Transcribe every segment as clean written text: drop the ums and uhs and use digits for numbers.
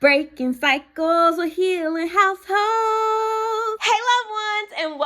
Breaking cycles with healing households. Hey loved ones, and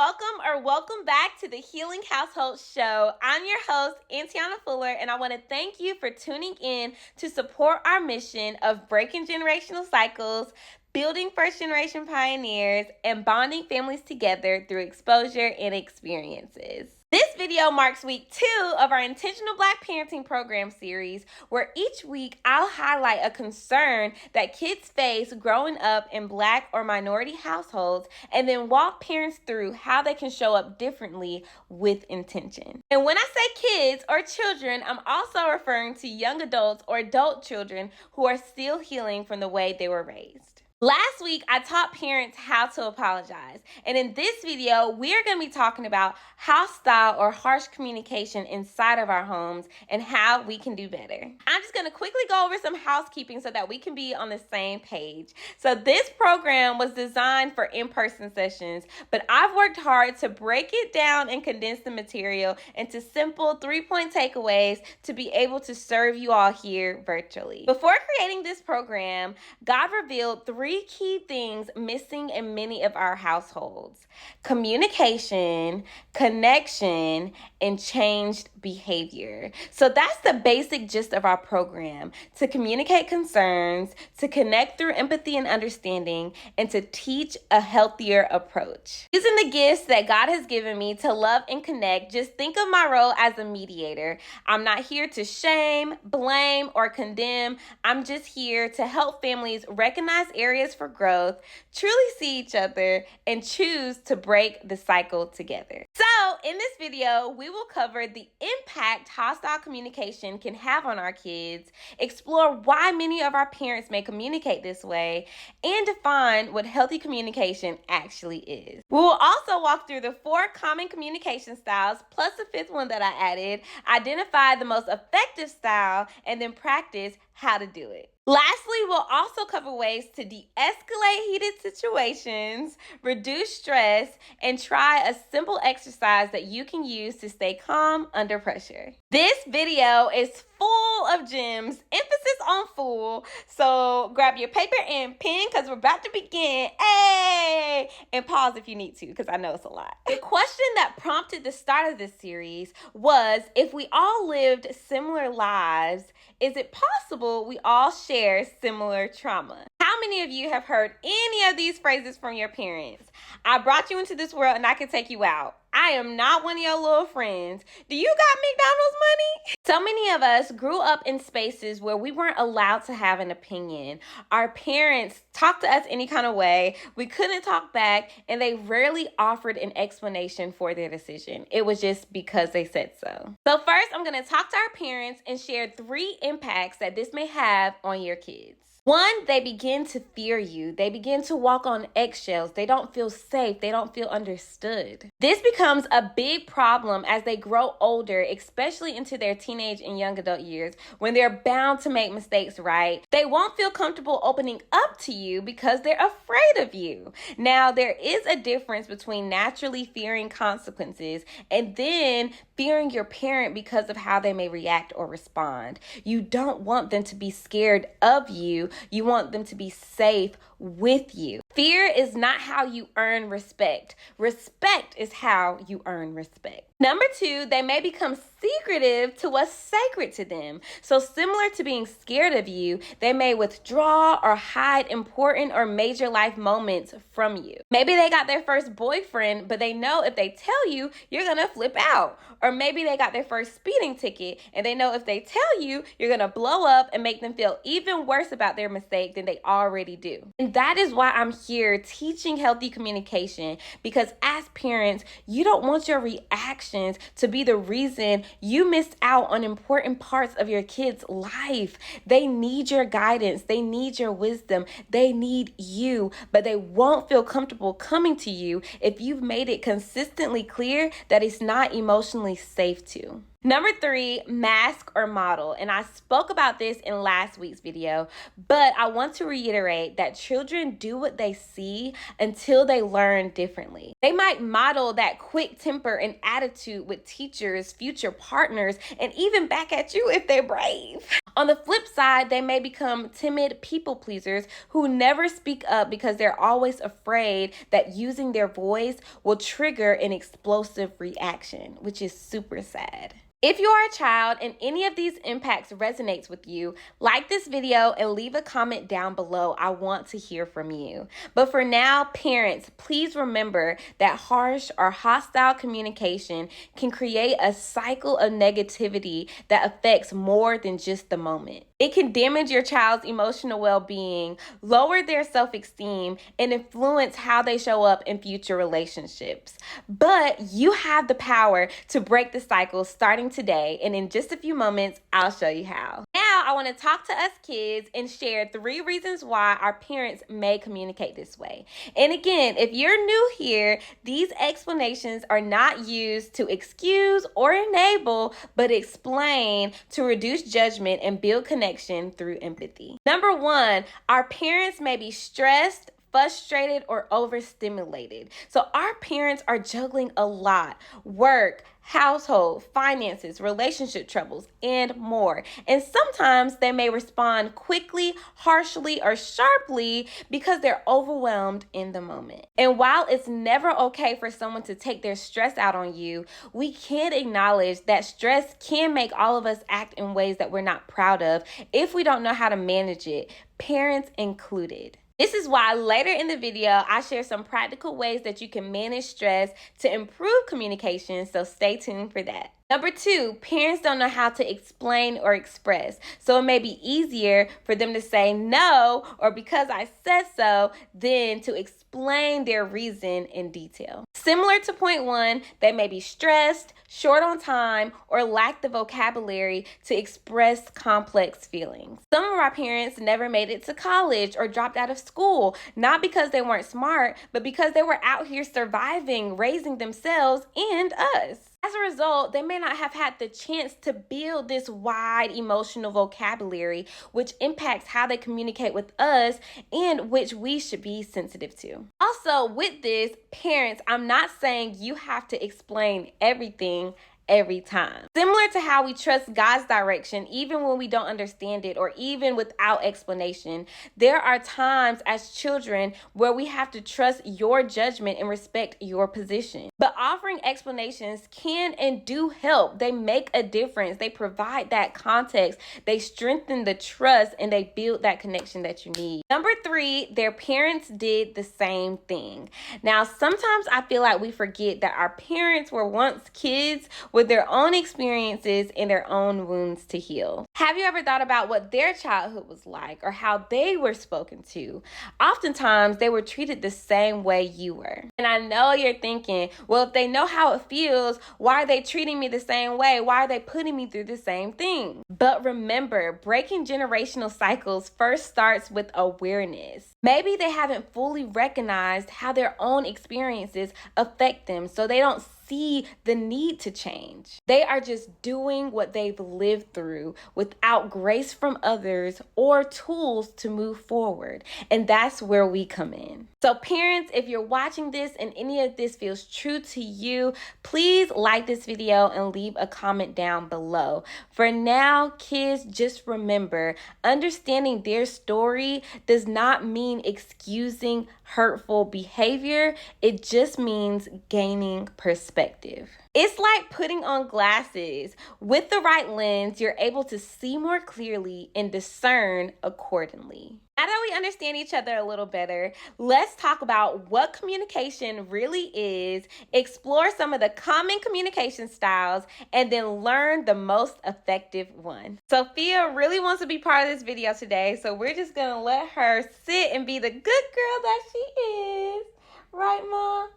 welcome back to the Healing Household Show. I'm your host, Antiana Fuller, and I want to thank you for tuning in to support our mission of breaking generational cycles, building first-generation pioneers, and bonding families together through exposure and experiences. This video marks week 2 of our Intentional Black Parenting Program series, where each week I'll highlight a concern that kids face growing up in Black or minority households, and then walk parents through how they can show up differently with intention. And when I say kids or children, I'm also referring to young adults or adult children who are still healing from the way they were raised. Last week, I taught parents how to apologize. And in this video, we're going to be talking about hostile or harsh communication inside of our homes and how we can do better. I'm just going to quickly go over some housekeeping so that we can be on the same page. So this program was designed for in-person sessions, but I've worked hard to break it down and condense the material into simple 3-point takeaways to be able to serve you all here virtually. Before creating this program, God revealed 3 key things missing in many of our households: communication, connection, and changed behavior. So that's the basic gist of our program: to communicate concerns, to connect through empathy and understanding, and to teach a healthier approach. Using the gifts that God has given me to love and connect, just think of my role as a mediator. I'm not here to shame, blame, or condemn. I'm just here to help families recognize areas for growth, truly see each other, and choose to break the cycle together. So in this video, we will cover the impact hostile communication can have on our kids, explore why many of our parents may communicate this way, and define what healthy communication actually is. We will also walk through the 4 common communication styles, plus the 5th one that I added, identify the most effective style, and then practice how to do it. Lastly, we'll also cover ways to de-escalate heated situations, reduce stress, and try a simple exercise that you can use to stay calm under pressure. This video is full of gems, emphasis on full, so grab your paper and pen because we're about to begin. Hey! And pause if you need to, because I know it's a lot. The question that prompted the start of this series was, if we all lived similar lives, is it possible we all share similar trauma? How many of you have heard any of these phrases from your parents? I brought you into this world and I can take you out. I am not one of your little friends. Do you got McDonald's money? So many of us grew up in spaces where we weren't allowed to have an opinion. Our parents talked to us any kind of way. We couldn't talk back, and they rarely offered an explanation for their decision. It was just because they said so. So first, I'm going to talk to our parents and share 3 impacts that this may have on your kids. 1, they begin to fear you. They begin to walk on eggshells. They don't feel safe. They don't feel understood. This becomes a big problem as they grow older, especially into their teenage and young adult years, when they're bound to make mistakes, right? They won't feel comfortable opening up to you because they're afraid of you. Now, there is a difference between naturally fearing consequences and then fearing your parent because of how they may react or respond. You don't want them to be scared of you. You want them to be safe with you. Fear is not how you earn respect. Respect is how you earn respect. Number 2, they may become secretive to what's sacred to them. So similar to being scared of you, they may withdraw or hide important or major life moments from you. Maybe they got their first boyfriend, but they know if they tell you, you're gonna flip out. Or maybe they got their first speeding ticket, and they know if they tell you, you're gonna blow up and make them feel even worse about their mistake than they already do. And that is why I'm here teaching healthy communication, because as parents, you don't want your reactions to be the reason you missed out on important parts of your kid's life. They need your guidance. They need your wisdom. They need you, but they won't feel comfortable coming to you if you've made it consistently clear that it's not emotionally safe to. Number 3, mask or model. And I spoke about this in last week's video, but I want to reiterate that children do what they see until they learn differently. They might model that quick temper and attitude with teachers, future partners, and even back at you if they're brave. On the flip side, they may become timid people pleasers who never speak up because they're always afraid that using their voice will trigger an explosive reaction, which is super sad. If you are a child and any of these impacts resonates with you, like this video and leave a comment down below. I want to hear from you. But for now, parents, please remember that harsh or hostile communication can create a cycle of negativity that affects more than just the moment. It can damage your child's emotional well-being, lower their self-esteem, and influence how they show up in future relationships. But you have the power to break the cycle starting today, and in just a few moments, I'll show you how. Now, I want to talk to us kids and share 3 reasons why our parents may communicate this way. And again, if you're new here, these explanations are not used to excuse or enable, but explain to reduce judgment and build connection through empathy. Number 1, our parents may be stressed, frustrated, or overstimulated. So our parents are juggling a lot: work, household, finances, relationship troubles, and more. And sometimes they may respond quickly, harshly, or sharply because they're overwhelmed in the moment. And while it's never okay for someone to take their stress out on you, we can acknowledge that stress can make all of us act in ways that we're not proud of if we don't know how to manage it, parents included. This is why later in the video, I share some practical ways that you can manage stress to improve communication, so stay tuned for that. Number 2, parents don't know how to explain or express, so it may be easier for them to say no or because I said so than to explain their reason in detail. Similar to point 1, they may be stressed, short on time, or lack the vocabulary to express complex feelings. Some of our parents never made it to college or dropped out of school, not because they weren't smart, but because they were out here surviving, raising themselves and us. As a result, they may not have had the chance to build this wide emotional vocabulary, which impacts how they communicate with us and which we should be sensitive to. Also, with this, parents, I'm not saying you have to explain everything every time. Similar to how we trust God's direction even when we don't understand it or even without explanation, there are times as children where we have to trust your judgment and respect your position. But offering explanations can and do help. They make a difference. They provide that context. They strengthen the trust and they build that connection that you need. Number 3, their parents did the same thing. Now, sometimes I feel like we forget that our parents were once kids with their own experiences and their own wounds to heal. Have you ever thought about what their childhood was like or how they were spoken to? Oftentimes, they were treated the same way you were. And I know you're thinking, well, if they know how it feels, why are they treating me the same way? Why are they putting me through the same thing? But remember, breaking generational cycles first starts with awareness. Maybe they haven't fully recognized how their own experiences affect them, so they don't see the need to change. They are just doing what they've lived through without grace from others or tools to move forward. And that's where we come in. So parents, if you're watching this and any of this feels true to you, please like this video and leave a comment down below. For now, kids, just remember, understanding their story does not mean excusing hurtful behavior. It just means gaining perspective. It's like putting on glasses. With the right lens, you're able to see more clearly and discern accordingly. Now that we understand each other a little better, let's talk about what communication really is, explore some of the common communication styles, and then learn the most effective one. Sophia really wants to be part of this video today, so we're just gonna let her sit and be the good girl that she is. Right, Mom?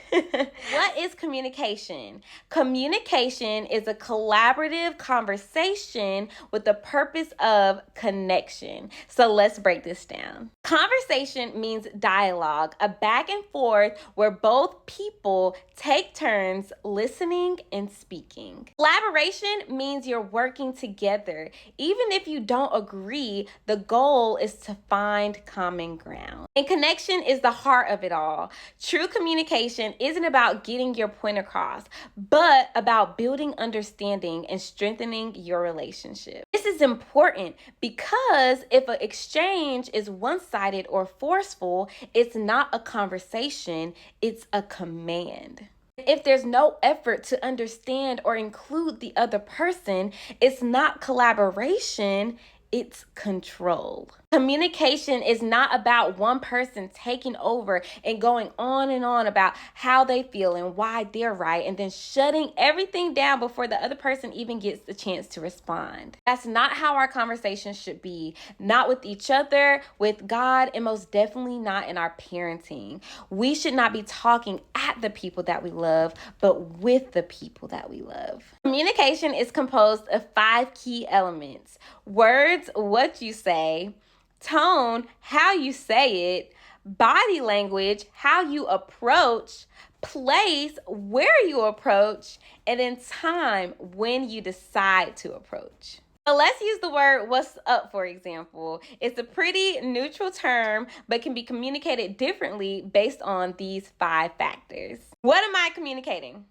What is communication? Communication is a collaborative conversation with the purpose of connection. So let's break this down. Conversation means dialogue, a back and forth where both people take turns listening and speaking. Collaboration means you're working together. Even if you don't agree, the goal is to find common ground. And connection is the heart of it all. True communication communication isn't about getting your point across, but about building understanding and strengthening your relationship. This is important because if an exchange is one-sided or forceful, it's not a conversation, it's a command. If there's no effort to understand or include the other person, it's not collaboration, it's control. Communication is not about one person taking over and going on and on about how they feel and why they're right, and then shutting everything down before the other person even gets the chance to respond. That's not how our conversations should be. Not with each other, with God, and most definitely not in our parenting. We should not be talking at the people that we love, but with the people that we love. Communication is composed of 5 key elements: words, what you say; tone, how you say it; body language, how you approach; place, where you approach; and then time, when you decide to approach. So let's use the word "what's up," for example. It's a pretty neutral term, but can be communicated differently based on these 5 factors. What am I communicating?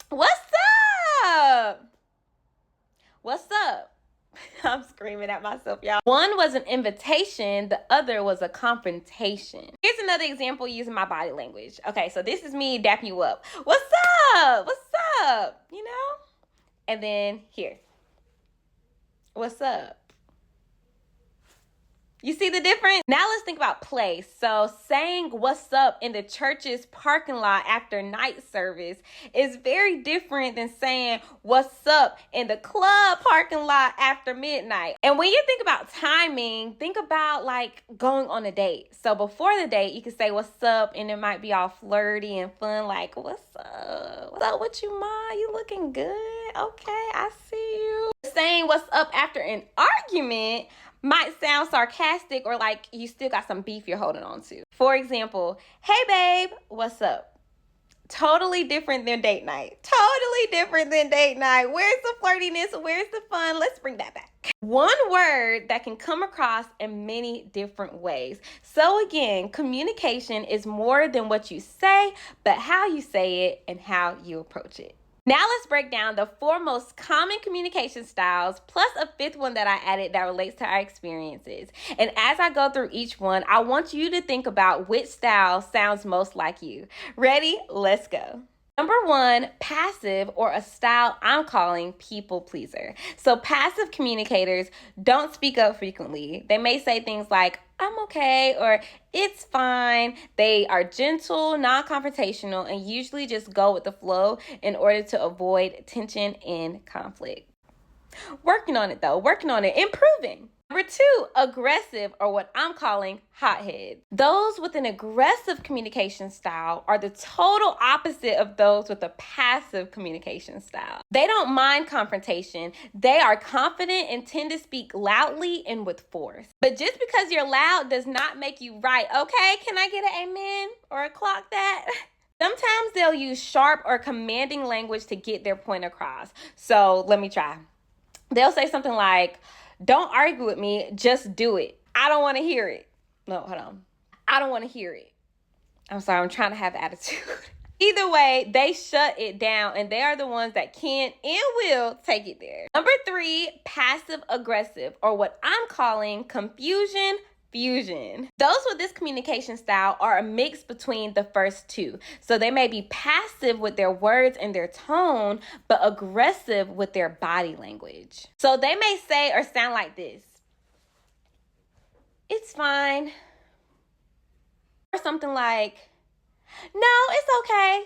What's up? What's up? I'm screaming at myself, y'all. One was an invitation, the other was a confrontation. Here's another example using my body language. Okay, so this is me dapping you up. What's up? What's up? You know? And then here. What's up? You see the difference? Now let's think about place. So saying what's up in the church's parking lot after night service is very different than saying what's up in the club parking lot after midnight. And when you think about timing, think about like going on a date. So before the date, you can say what's up, and it might be all flirty and fun, like what's up? What's up with you, Ma? You looking good? Okay, I see you. Saying what's up after an argument might sound sarcastic or like you still got some beef you're holding on to. For example, hey babe, what's up? Totally different than date night. Totally different than date night. Where's the flirtiness? Where's the fun? Let's bring that back. One word that can come across in many different ways. So again, communication is more than what you say, but how you say it and how you approach it. Now let's break down the 4 most common communication styles, plus a 5th one that I added that relates to our experiences. And as I go through each one, I want you to think about which style sounds most like you. Ready? Let's go. Number 1, passive, or a style I'm calling people pleaser. So passive communicators don't speak up frequently. They may say things like, I'm okay, or it's fine. They are gentle, non-confrontational, and usually just go with the flow in order to avoid tension and conflict. Working on it though, improving. Number 2, aggressive, or what I'm calling hothead. Those with an aggressive communication style are the total opposite of those with a passive communication style. They don't mind confrontation. They are confident and tend to speak loudly and with force. But just because you're loud does not make you right. Okay, can I get an amen or a clock that? Sometimes they'll use sharp or commanding language to get their point across. So let me try. They'll say something like, don't argue with me, just do it. I don't want to hear it. No, hold on. I don't want to hear it. I'm sorry, I'm trying to have attitude. Either way, they shut it down, and they are the ones that can and will take it there. Number 3, passive aggressive, or what I'm calling confusion fusion. Those with this communication style are a mix between the first 2. So they may be passive with their words and their tone, but aggressive with their body language. So they may say or sound like this. It's fine. Or something like, no, it's okay.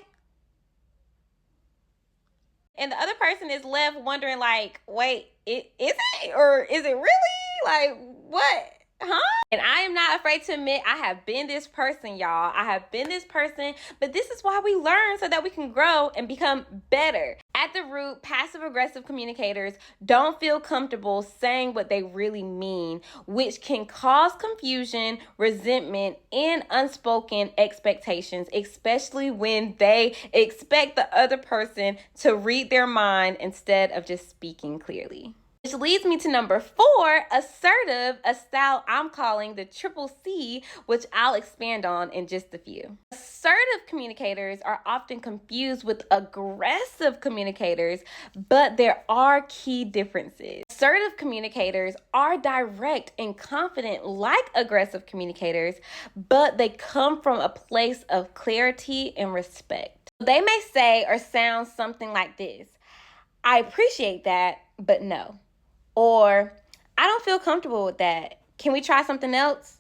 And the other person is left wondering like, wait, is it? Or is it really? Like, what? Huh? And I am not afraid to admit I have been this person, y'all. I have been this person, but this is why we learn so that we can grow and become better. At the root, passive-aggressive communicators don't feel comfortable saying what they really mean, which can cause confusion, resentment, and unspoken expectations, especially when they expect the other person to read their mind instead of just speaking clearly. Which leads me to number 4, assertive, a style I'm calling the triple C, which I'll expand on in just a few. Assertive communicators are often confused with aggressive communicators, but there are key differences. Assertive communicators are direct and confident like aggressive communicators, but they come from a place of clarity and respect. They may say or sound something like this: I appreciate that, but no. Or, I don't feel comfortable with that. Can we try something else?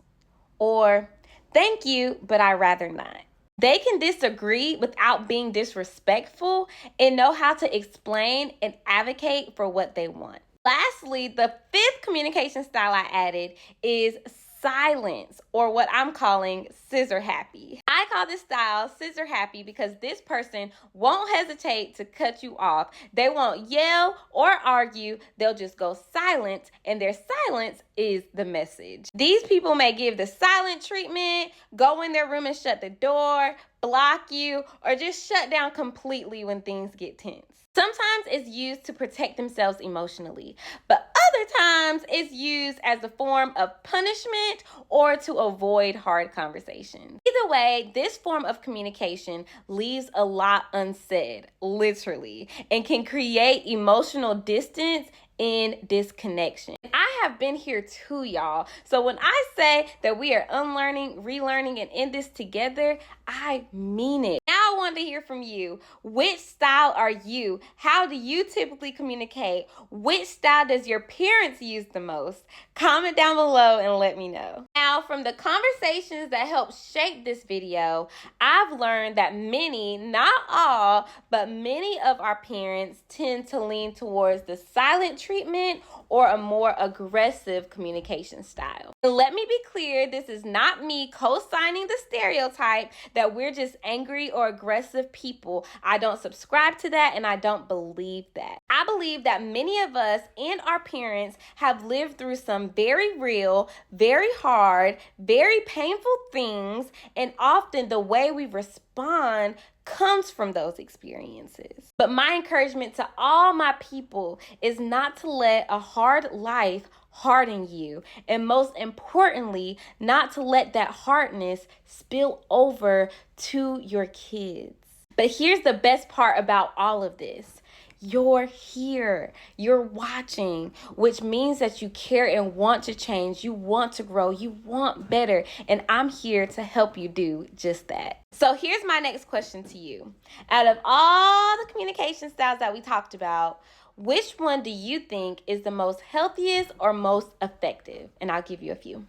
Or, thank you, but I'd rather not. They can disagree without being disrespectful and know how to explain and advocate for what they want. Lastly, the 5th communication style I added is silence, or what I'm calling scissor happy. I call this style scissor happy because this person won't hesitate to cut you off. They won't yell or argue. They'll just go silent, and their silence is the message. These people may give the silent treatment, go in their room and shut the door, block you, or just shut down completely when things get tense. Sometimes it's used to protect themselves emotionally, but other times it's used as a form of punishment or to avoid hard conversations. Either way, this form of communication leaves a lot unsaid, literally, and can create emotional distance and disconnection. I have been here too, y'all. So when I say that we are unlearning, relearning, and in this together, I mean it. Now I want to hear from you. Which style are you? How do you typically communicate? Which style does your parents use the most? Comment down below and let me know. Now, from the conversations that helped shape this video, I've learned that many, not all, but many of our parents tend to lean towards the silent treatment or a more aggressive communication style. And let me be clear, this is not me co-signing the stereotype that we're just angry or aggressive people. I don't subscribe to that, and I don't believe that. I believe that many of us and our parents have lived through some very real, very hard, very painful things, and often the way we respond comes from those experiences. But my encouragement to all my people is not to let a hard life harden you, and most importantly, not to let that hardness spill over to your kids. But here's the best part about all of this. You're here, you're watching, which means that you care and want to change, you want to grow, you want better, and I'm here to help you do just that. So here's my next question to you. Out of all the communication styles that we talked about, which one do you think is the most healthiest or most effective? And I'll give you a few.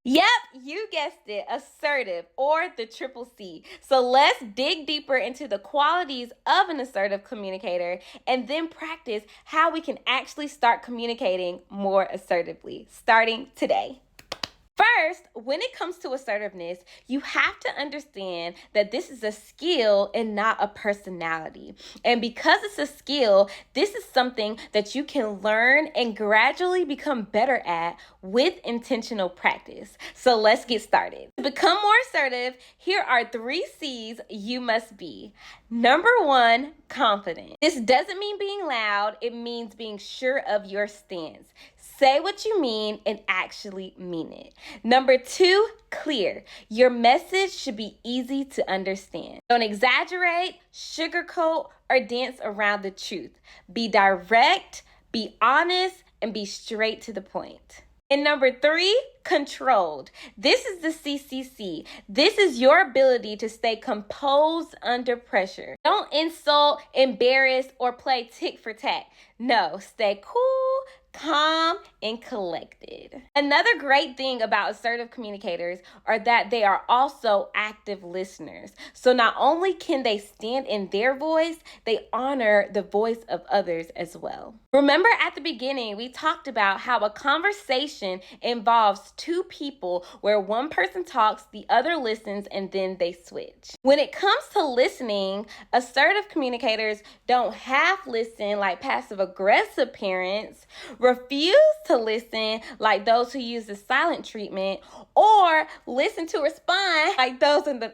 Yep, you guessed it, assertive, or the triple C. So let's dig deeper into the qualities of an assertive communicator and then practice how we can actually start communicating more assertively, starting today. First, when it comes to assertiveness, you have to understand that this is a skill and not a personality. And because it's a skill, this is something that you can learn and gradually become better at with intentional practice. So let's get started. To become more assertive, here are 3 C's you must be. Number 1, confident. This doesn't mean being loud, it means being sure of your stance. Say what you mean and actually mean it. Number 2, clear. Your message should be easy to understand. Don't exaggerate, sugarcoat, or dance around the truth. Be direct, be honest, and be straight to the point. And number 3, controlled. This is the CCC. This is your ability to stay composed under pressure. Don't insult, embarrass, or play tick for tack. No, stay cool, calm, and collected. Another great thing about assertive communicators are that they are also active listeners. So not only can they stand in their voice, they honor the voice of others as well. Remember at the beginning, we talked about how a conversation involves 2 people where one person talks, the other listens, and then they switch. When it comes to listening, assertive communicators don't half listen like passive-aggressive parents, refuse to listen like those who use the silent treatment, or listen to respond like those in the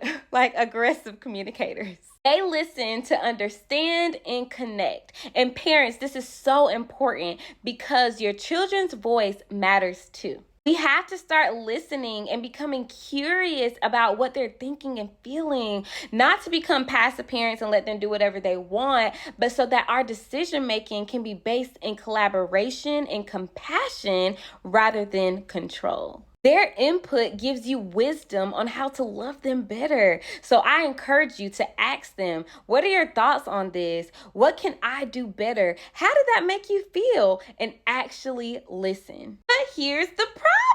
aggressive communicators. They listen to understand and connect. And parents, this is so important because your children's voice matters too. We have to start listening and becoming curious about what they're thinking and feeling, not to become passive parents and let them do whatever they want, but so that our decision making can be based in collaboration and compassion rather than control. Their input gives you wisdom on how to love them better. So I encourage you to ask them, what are your thoughts on this? What can I do better? How did that make you feel? And actually listen. But here's the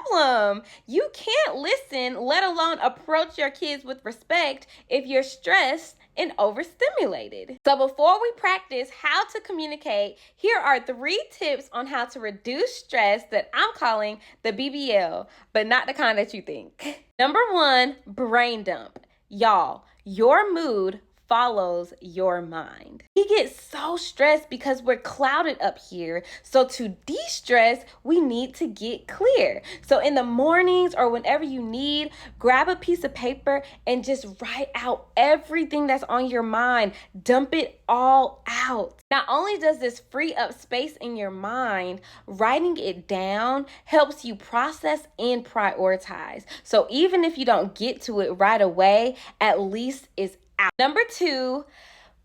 problem. You can't listen, let alone approach your kids with respect if you're stressed and overstimulated. So before we practice how to communicate, here are 3 tips on how to reduce stress that I'm calling the BBL, but not the kind that you think. Number 1, brain dump. Y'all, your mood follows your mind. We get so stressed because we're clouded up here. So to de-stress, we need to get clear. So in the mornings or whenever you need, grab a piece of paper and just write out everything that's on your mind. Dump it all out. Not only does this free up space in your mind, writing it down helps you process and prioritize. So even if you don't get to it right away, at least it's out. Number 2,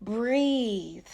breathe.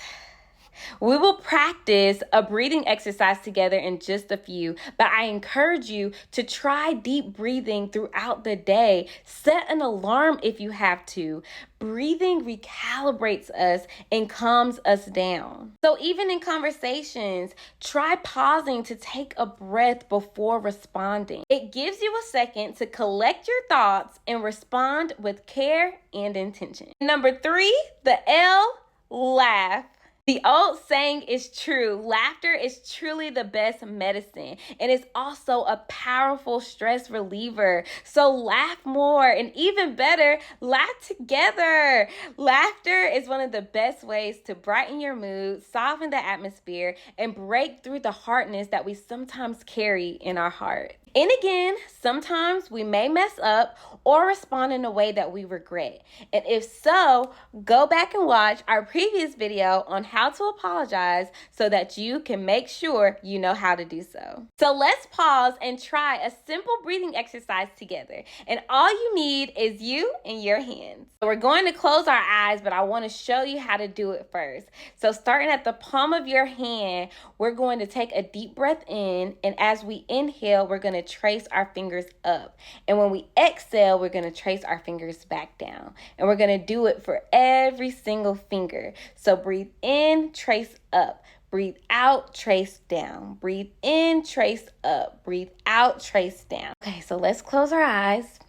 We will practice a breathing exercise together in just a few, but I encourage you to try deep breathing throughout the day. Set an alarm if you have to. Breathing recalibrates us and calms us down. So even in conversations, try pausing to take a breath before responding. It gives you a second to collect your thoughts and respond with care and intention. Number 3, the L, laugh. The old saying is true. Laughter is truly the best medicine, and it's also a powerful stress reliever. So laugh more, and even better, laugh together. Laughter is one of the best ways to brighten your mood, soften the atmosphere, and break through the hardness that we sometimes carry in our heart. And again, sometimes we may mess up or respond in a way that we regret. And if so, go back and watch our previous video on how to apologize so that you can make sure you know how to do so. So let's pause and try a simple breathing exercise together. And all you need is you and your hands. So we're going to close our eyes, but I want to show you how to do it first. So starting at the palm of your hand, we're going to take a deep breath in, and as we inhale, we're going to trace our fingers up. And when we exhale, we're going to trace our fingers back down. And we're going to do it for every single finger. So breathe in, trace up. Breathe out, trace down. Breathe in, trace up. Breathe out, trace down. Okay, so let's close our eyes.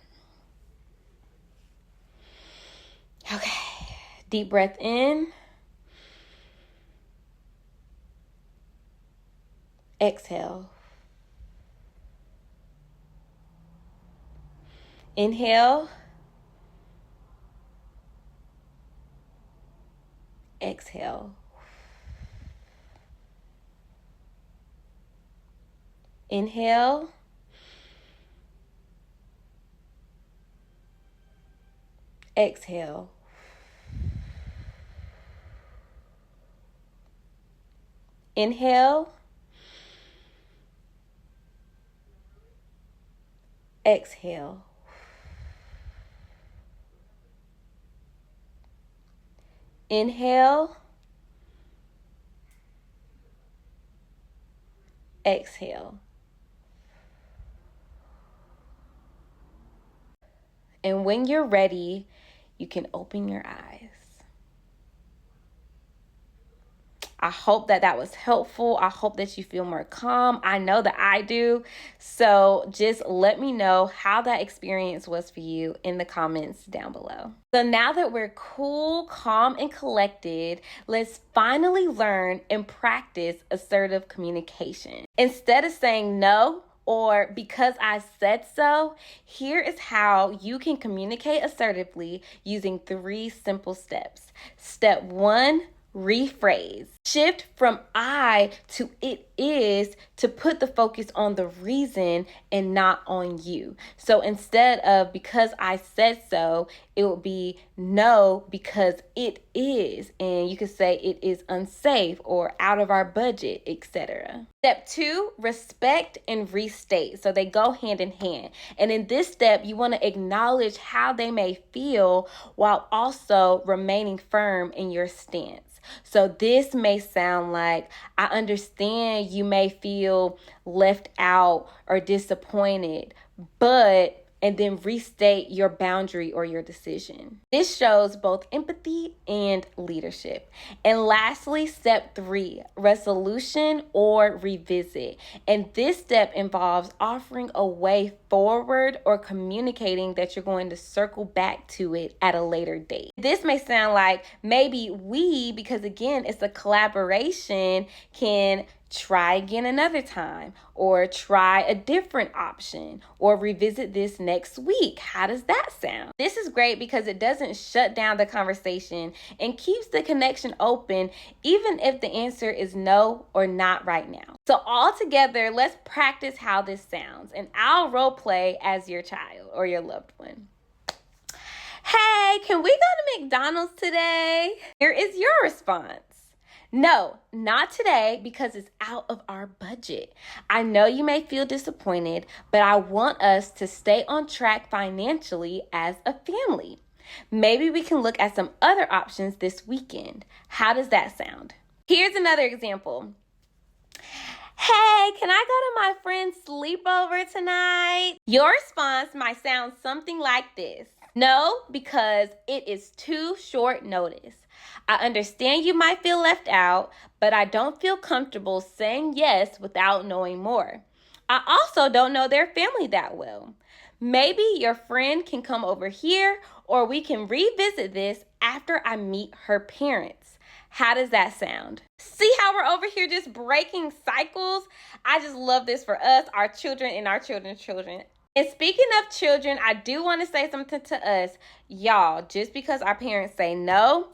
Okay, deep breath in. Exhale. Inhale. Exhale. Inhale. Exhale. Inhale. Exhale. Inhale. Exhale. And when you're ready, you can open your eyes. I hope that was helpful. I hope that you feel more calm. I know that I do. So just let me know how that experience was for you in the comments down below. So now that we're cool, calm, and collected, let's finally learn and practice assertive communication. Instead of saying no, or because I said so, here is how you can communicate assertively using 3 simple steps. Step 1, rephrase. Shift from I to it is to put the focus on the reason and not on you. So instead of because I said so, it would be no, because it is. And you could say it is unsafe or out of our budget, etc. Step 2, respect and restate. So they go hand in hand. And in this step, you want to acknowledge how they may feel while also remaining firm in your stance. So this may sound like, I understand you may feel left out or disappointed, but, and then restate your boundary or your decision. This shows both empathy and leadership. And lastly, step 3, resolution or revisit. And this step involves offering a way forward or communicating that you're going to circle back to it at a later date. This may sound like maybe we, because again, it's a collaboration, can try again another time, or try a different option, or revisit this next week. How does that sound? This is great because it doesn't shut down the conversation and keeps the connection open, even if the answer is no or not right now. So all together, let's practice how this sounds, and I'll role play as your child or your loved one. Hey, can we go to McDonald's today? Here is your response. No, not today, because it's out of our budget. I know you may feel disappointed, but I want us to stay on track financially as a family. Maybe we can look at some other options this weekend. How does that sound? Here's another example. Hey, can I go to my friend's sleepover tonight? Your response might sound something like this. No, because it is too short notice. I understand you might feel left out, but I don't feel comfortable saying yes without knowing more. I also don't know their family that well. Maybe your friend can come over here, or we can revisit this after I meet her parents. How does that sound? See how we're over here just breaking cycles? I just love this for us, our children, and our children's children. And speaking of children, I do want to say something to us. Y'all, just because our parents say no,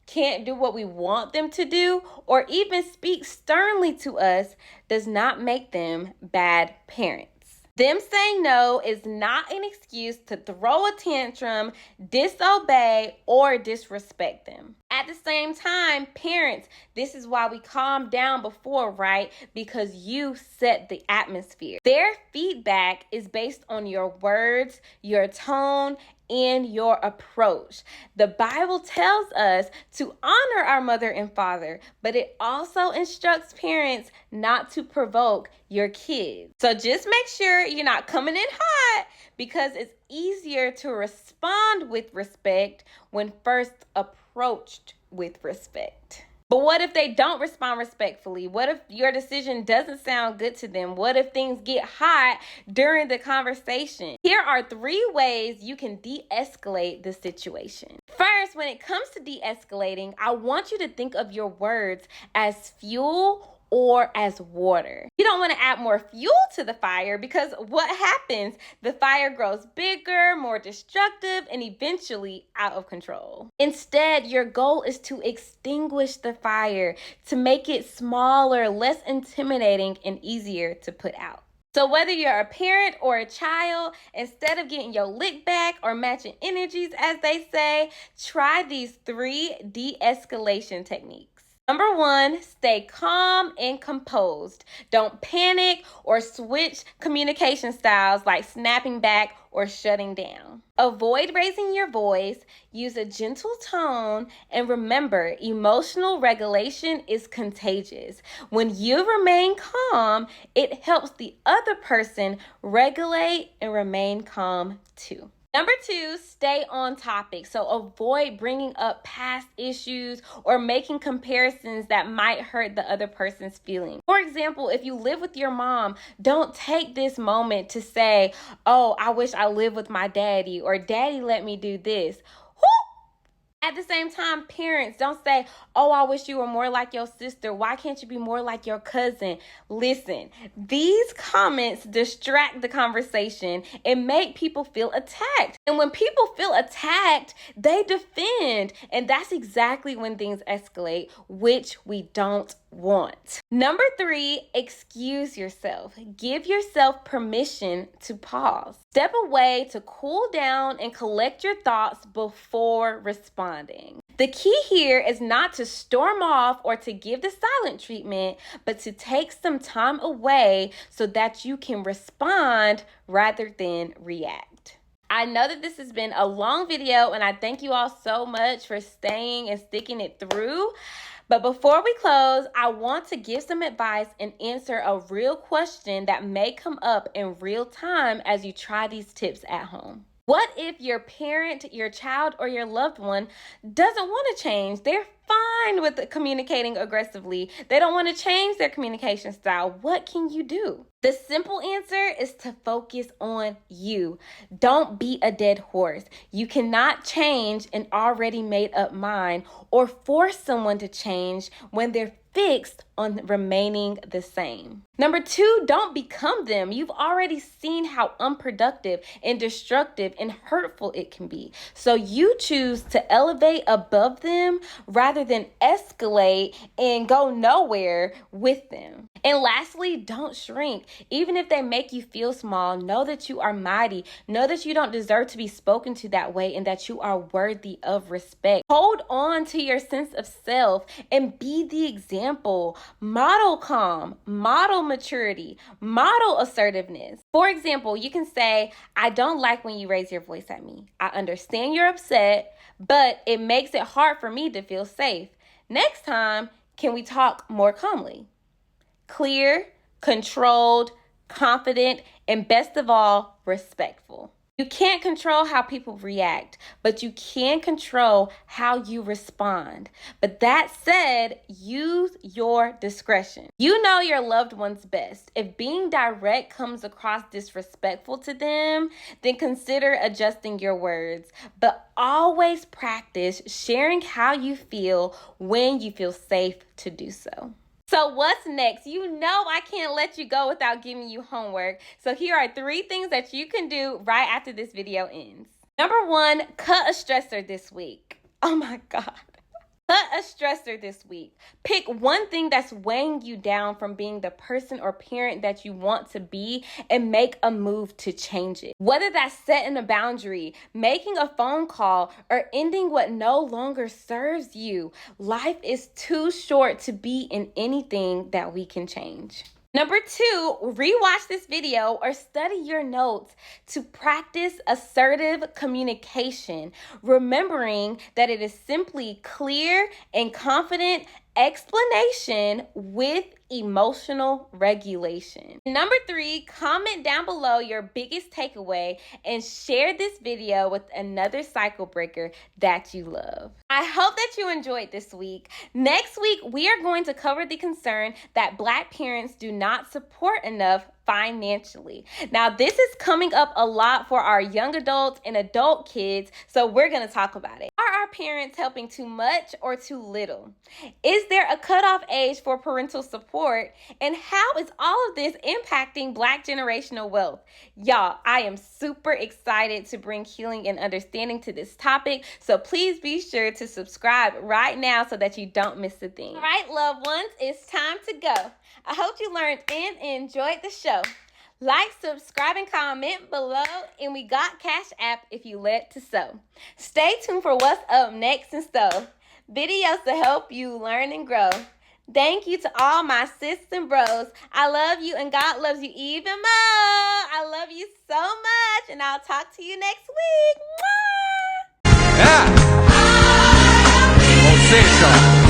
can't do what we want them to do, or even speak sternly to us, does not make them bad parents. Them saying no is not an excuse to throw a tantrum, disobey, or disrespect them. At the same time, parents, this is why we calm down before, right? Because you set the atmosphere. Their feedback is based on your words, your tone, and your approach. The Bible tells us to honor our mother and father, but it also instructs parents not to provoke your kids. So just make sure you're not coming in hot, because it's easier to respond with respect when first approached with respect. But what if they don't respond respectfully? What if your decision doesn't sound good to them? What if things get hot during the conversation? Here are 3 ways you can de-escalate the situation. First, when it comes to de-escalating, I want you to think of your words as fuel or as water. You don't want to add more fuel to the fire, because what happens? The fire grows bigger, more destructive, and eventually out of control. Instead, your goal is to extinguish the fire, to make it smaller, less intimidating, and easier to put out. So whether you're a parent or a child, instead of getting your lick back or matching energies, as they say, try these 3 de-escalation techniques. Number 1, stay calm and composed. Don't panic or switch communication styles like snapping back or shutting down. Avoid raising your voice, use a gentle tone, and remember, emotional regulation is contagious. When you remain calm, it helps the other person regulate and remain calm too. Number 2, stay on topic. So avoid bringing up past issues or making comparisons that might hurt the other person's feelings. For example, if you live with your mom, don't take this moment to say, oh, I wish I lived with my daddy, or daddy let me do this. At the same time, parents, don't say, oh, I wish you were more like your sister. Why can't you be more like your cousin? Listen, these comments distract the conversation and make people feel attacked. And when people feel attacked, they defend. And that's exactly when things escalate, which we don't want. Number 3, excuse yourself. Give yourself permission to pause. Step away to cool down and collect your thoughts before responding. The key here is not to storm off or to give the silent treatment, but to take some time away so that you can respond rather than react. I know that this has been a long video, and I thank you all so much for staying and sticking it through. But before we close, I want to give some advice and answer a real question that may come up in real time as you try these tips at home. What if your parent, your child, or your loved one doesn't want to change? They're fine with communicating aggressively. They don't want to change their communication style. What can you do? The simple answer is to focus on you. Don't beat a dead horse. You cannot change an already made up mind or force someone to change when they're fixed on remaining the same. Number 2, don't become them. You've already seen how unproductive and destructive and hurtful it can be. So you choose to elevate above them rather than escalate and go nowhere with them. And lastly, don't shrink. Even if they make you feel small, know that you are mighty. Know that you don't deserve to be spoken to that way and that you are worthy of respect. Hold on to your sense of self and be the example. Model calm, model maturity, model assertiveness. For example, you can say, I don't like when you raise your voice at me. I understand you're upset, but it makes it hard for me to feel safe. Next time, can we talk more calmly? Clear, controlled, confident, and best of all, respectful. You can't control how people react, but you can control how you respond. But that said, use your discretion. You know your loved ones best. If being direct comes across disrespectful to them, then consider adjusting your words. But always practice sharing how you feel when you feel safe to do so. So what's next? You know I can't let you go without giving you homework. So here are 3 things that you can do right after this video ends. Number 1, cut a stressor this week. Oh my God. Cut a stressor this week. Pick one thing that's weighing you down from being the person or parent that you want to be and make a move to change it. Whether that's setting a boundary, making a phone call, or ending what no longer serves you. Life is too short to be in anything that we can change. Number 2, rewatch this video or study your notes to practice assertive communication, remembering that it is simply clear and confident explanation with emotional regulation. Number 3, comment down below your biggest takeaway and share this video with another cycle breaker that you love. I hope that you enjoyed this week. Next week, we are going to cover the concern that Black parents do not support enough financially. Now, this is coming up a lot for our young adults and adult kids, so we're going to talk about it. Are our parents helping too much or too little? Is there a cutoff age for parental support? And how is all of this impacting Black generational wealth? Y'all, I am super excited to bring healing and understanding to this topic, so please be sure to subscribe right now so that you don't miss a thing. All right, loved ones, it's time to go. I hope you learned and enjoyed the show. Like, subscribe, and comment below, and we got Cash App if you led to sow. Stay tuned for what's up next in store. Videos to help you learn and grow. Thank you to all my sis and bros. I love you, and God loves you even more. I love you so much, and I'll talk to you next week. Mwah! Yeah.